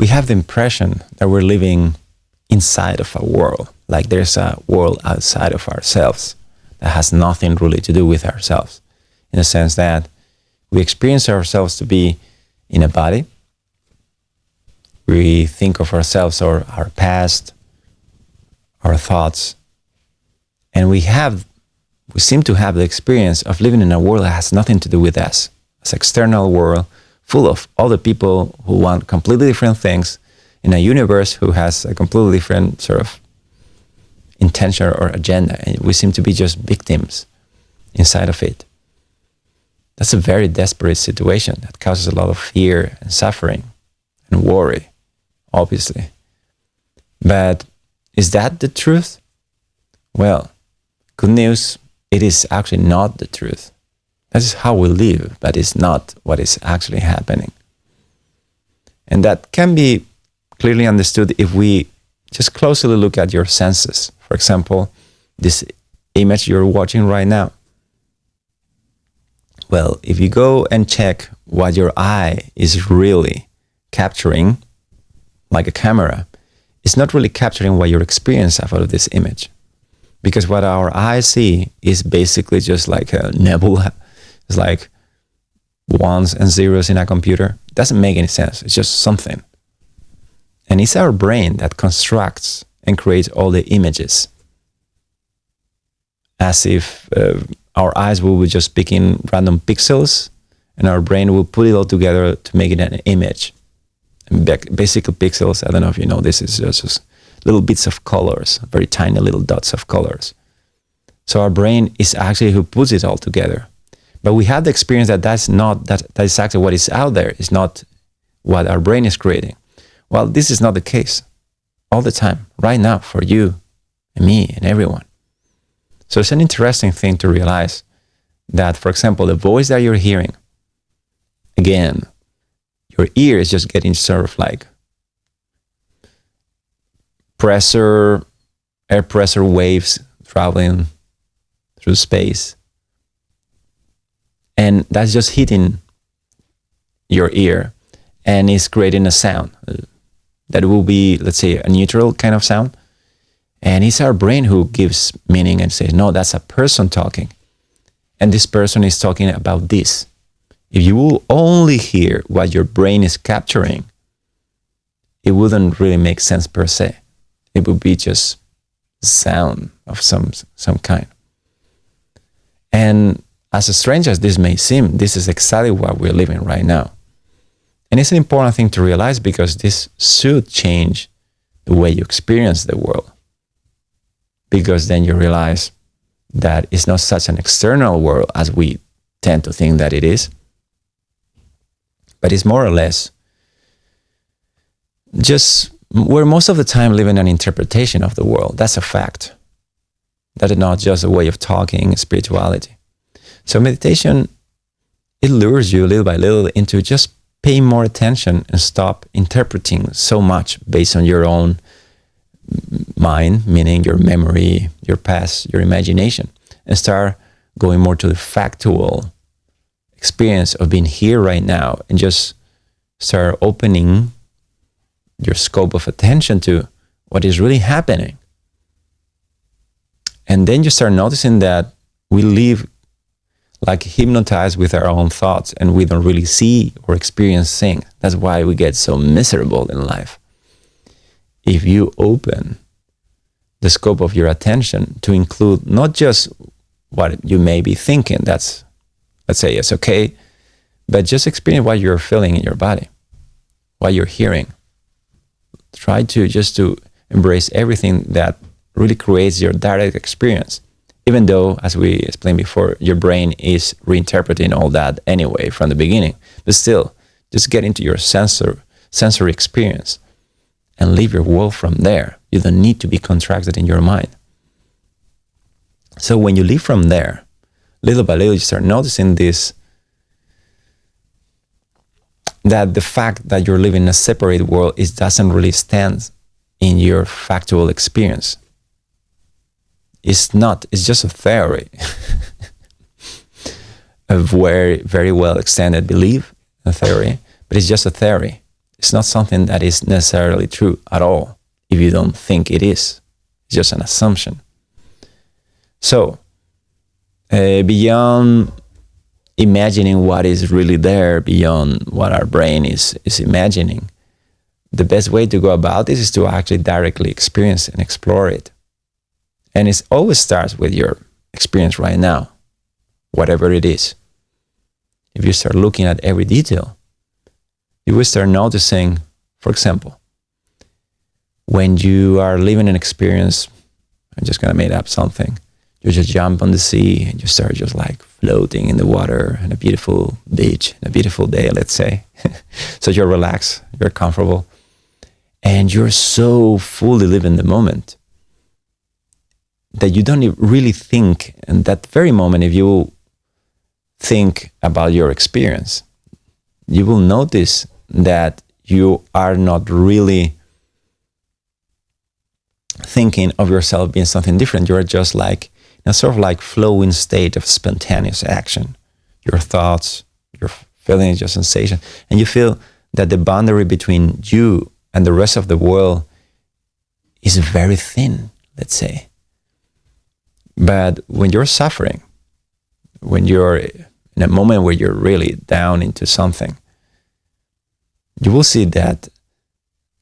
we have the impression that we're living inside of a world, like there's a world outside of ourselves that has nothing really to do with ourselves, in the sense that we experience ourselves to be in a body. We think of ourselves or our past, our thoughts, and we seem to have the experience of living in a world that has nothing to do with us. It's an external world full of other people who want completely different things in a universe who has a completely different sort of intention or agenda. And we seem to be just victims inside of it. That's a very desperate situation that causes a lot of fear and suffering and worry, obviously. But is that the truth? Well, good news, it is actually not the truth. That is how we live, but it's not what is actually happening. And that can be clearly understood if we just closely look at your senses. For example, this image you're watching right now. Well, if you go and check what your eye is really capturing, like a camera, it's not really capturing what your experience out of this image. Because what our eyes see is basically just like a nebula. It's like ones and zeros in a computer. It doesn't make any sense. It's just something. And it's our brain that constructs and creates all the images. As if our eyes will be just picking random pixels and our brain will put it all together to make it an image. And basically pixels, I don't know if you know, this is just little bits of colors, very tiny little dots of colors. So our brain is actually who puts it all together. But we have the experience that that is actually what is out there. It's not what our brain is creating. Well, this is not the case all the time, right now, for you and me and everyone. So it's an interesting thing to realize that, for example, the voice that you're hearing, again, your ear is just getting sort of like air pressure waves traveling through space. And that's just hitting your ear and is creating a sound that will be, let's say, a neutral kind of sound. And it's our brain who gives meaning and says, no, that's a person talking. And this person is talking about this. If you will only hear what your brain is capturing, it wouldn't really make sense per se. It would be just sound of some kind. And as strange as this may seem, this is exactly what we're living right now. And it's an important thing to realize because this should change the way you experience the world. Because then you realize that it's not such an external world as we tend to think that it is. But it's more or less just we're most of the time living an interpretation of the world. That's a fact. That is not just a way of talking spirituality. So meditation, it lures you little by little into just paying more attention and stop interpreting so much based on your own mind, meaning your memory, your past, your imagination, and start going more to the factual experience of being here right now and just start opening your scope of attention to what is really happening. And then you start noticing that we live like hypnotized with our own thoughts and we don't really see or experience things. That's why we get so miserable in life. If you open the scope of your attention to include not just what you may be thinking, that's, let's say it's okay, but just experience what you're feeling in your body, what you're hearing. Try to embrace everything that really creates your direct experience. Even though, as we explained before, your brain is reinterpreting all that anyway from the beginning. But still, just get into your sensory experience and live your world from there. You don't need to be contracted in your mind. So when you live from there, little by little, you start noticing this, that the fact that you're living in a separate world doesn't really stand in your factual experience. It's not, it's just a theory. A very, very well extended belief, a theory, but it's just a theory. It's not something that is necessarily true at all if you don't think it is. It's just an assumption. So, beyond imagining what is really there, beyond what our brain is imagining, the best way to go about this is to actually directly experience and explore it. And it always starts with your experience right now, whatever it is. If you start looking at every detail, you will start noticing, for example, when you are living an experience, I'm just going to make up something, you just jump on the sea and you start just like floating in the water on a beautiful beach, on a beautiful day, let's say. So you're relaxed, you're comfortable, and you're so fully living the moment that you don't really think in that very moment. If you think about your experience, you will notice that you are not really thinking of yourself being something different. You're just like in a sort of like flowing state of spontaneous action. Your thoughts, your feelings, your sensation, and you feel that the boundary between you and the rest of the world is very thin, let's say. But when you're suffering, when you're in a moment where you're really down into something, you will see that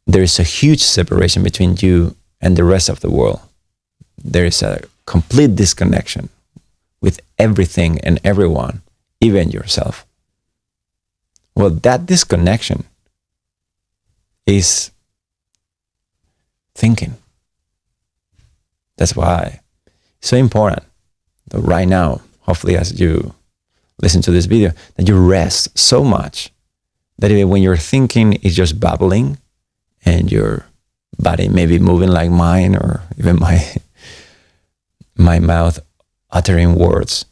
there is a huge separation between you and the rest of the world. There is a complete disconnection with everything and everyone, even yourself. Well, that disconnection is thinking. That's why it's so important that right now, hopefully as you listen to this video, that you rest so much that even when you're thinking, it's just babbling and your body may be moving like mine, or even my mouth uttering words.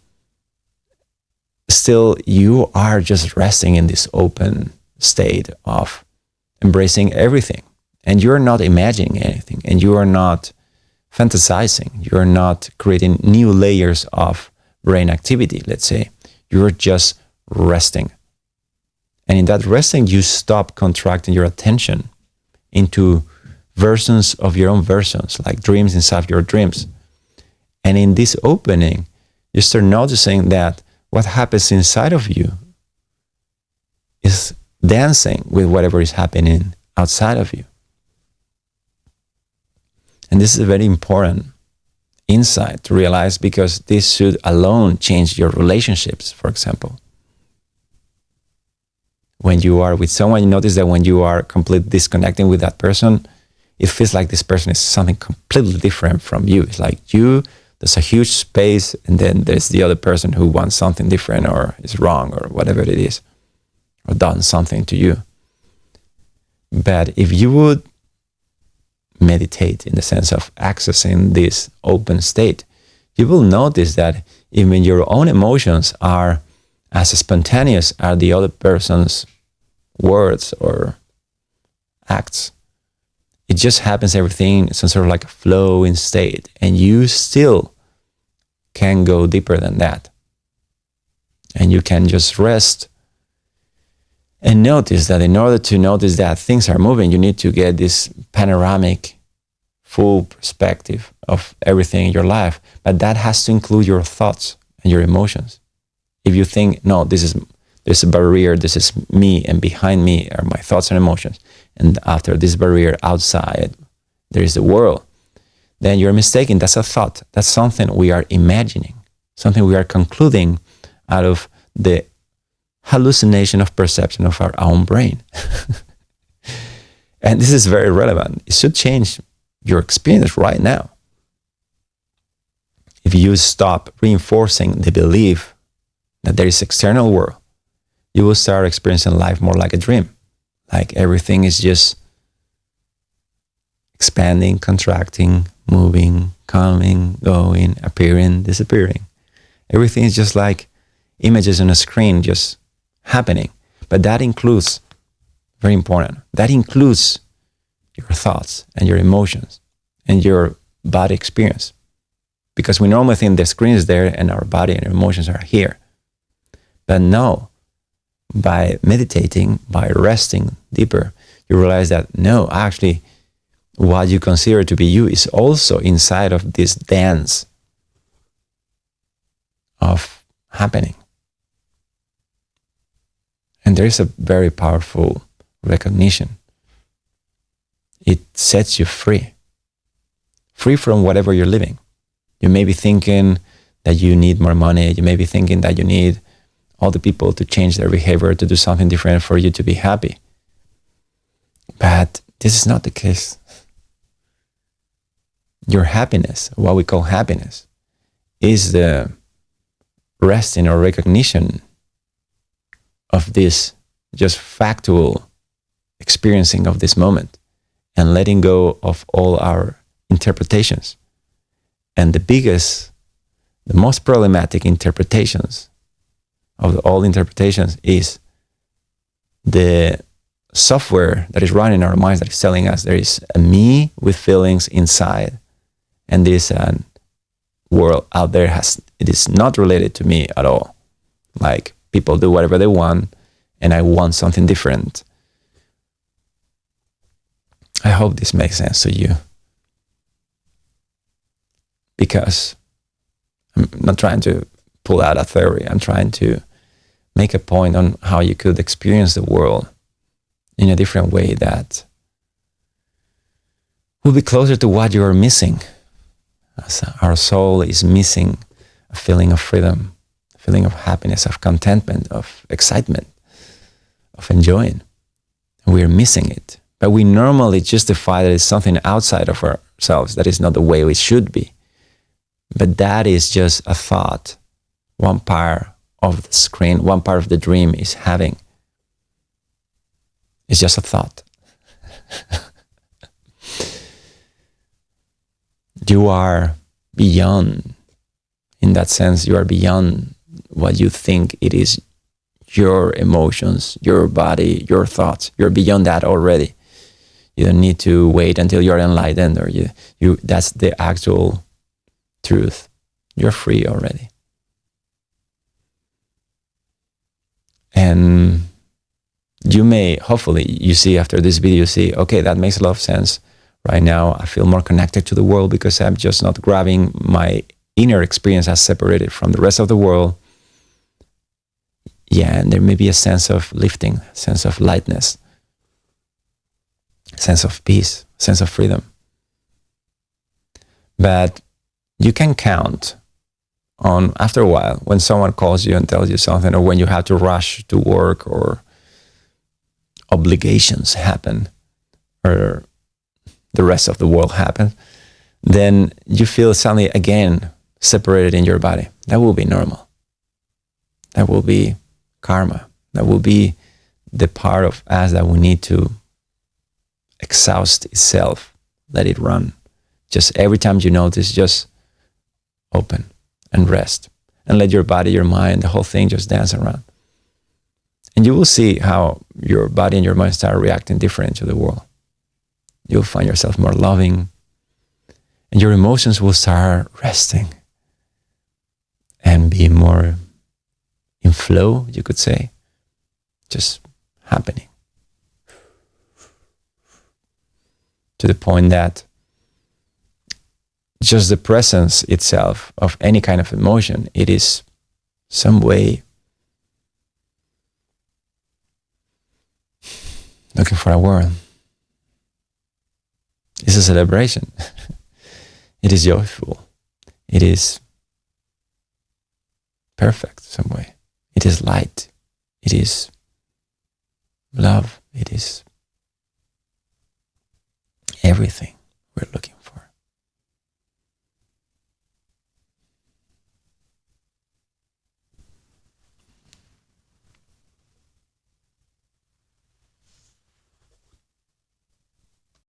Still, you are just resting in this open state of embracing everything. And you're not imagining anything, and you are not fantasizing. You're not creating new layers of brain activity, let's say. You're just resting. And in that resting, you stop contracting your attention into versions of your own versions, like dreams inside your dreams. And in this opening, you start noticing that what happens inside of you is dancing with whatever is happening outside of you. And this is a very important insight to realize, because this should alone change your relationships, for example. When you are with someone, you notice that when you are completely disconnecting with that person, it feels like this person is something completely different from you. It's like you, there's a huge space, and then there's the other person who wants something different, or is wrong, or whatever it is, or done something to you. But if you would meditate in the sense of accessing this open state, you will notice that even your own emotions are as spontaneous as the other person's words or acts. It just happens, everything, some sort of like a flowing state, and you still can go deeper than that. And you can just rest and notice that in order to notice that things are moving, you need to get this panoramic, full perspective of everything in your life. But that has to include your thoughts and your emotions. If you think, no, there's a barrier, this is me, and behind me are my thoughts and emotions, and after this barrier outside, there is the world, then you're mistaken. That's a thought. That's something we are imagining, something we are concluding out of the hallucination of perception of our own brain. And this is very relevant. It should change your experience right now. If you stop reinforcing the belief that there is external world, you will start experiencing life more like a dream. Like everything is just expanding, contracting, moving, coming, going, appearing, disappearing. Everything is just like images on a screen just happening. But that includes, very important, that includes your thoughts and your emotions and your body experience. Because we normally think the screen is there and our body and our emotions are here. But no, by meditating, by resting deeper, you realize that no, actually, what you consider to be you is also inside of this dance of happening. And there is a very powerful recognition. It sets you free from whatever you're living. You may be thinking that you need more money. You may be thinking that you need all the people to change their behavior, to do something different for you to be happy. But this is not the case. Your happiness, what we call happiness, is the resting or recognition of this just factual experiencing of this moment and letting go of all our interpretations. And the most problematic interpretations of all interpretations is the software that is running our minds that is telling us there is a me with feelings inside, and there is a world out there it is not related to me at all. Like, people do whatever they want, and I want something different. I hope this makes sense to you, because I'm not trying to pull out a theory. I'm trying to make a point on how you could experience the world in a different way that will be closer to what you are missing. As our soul is missing a feeling of freedom, a feeling of happiness, of contentment, of excitement, of enjoying. And we're missing it. But we normally justify that it's something outside of ourselves, that is not the way it should be. But that is just a thought. One part of the screen, one part of the dream is having. It's just a thought. You are beyond, in that sense, you are beyond what you think it is, your emotions, your body, your thoughts. You're beyond that already. You don't need to wait until you're enlightened, or you that's the actual truth. You're free already. And you may, hopefully, you see after this video, okay, that makes a lot of sense. Right now, I feel more connected to the world because I'm just not grabbing my inner experience as separated from the rest of the world. Yeah, and there may be a sense of lifting, a sense of lightness, a sense of peace, a sense of freedom. But you can count on, after a while, when someone calls you and tells you something, or when you have to rush to work, or obligations happen, or the rest of the world happen, then you feel suddenly again separated in your body. That will be normal. That will be karma. That will be the part of us that we need to exhaust itself, let it run. Just every time you notice, just open and rest and let your body, your mind, the whole thing just dance around. And you will see how your body and your mind start reacting different to the world. You'll find yourself more loving, and your emotions will start resting and be more in flow, you could say, just happening. To the point that just the presence itself of any kind of emotion, it is some way looking for a word. It's a celebration. It is joyful. It is perfect some way. It is light. It is love. It is everything we're looking for.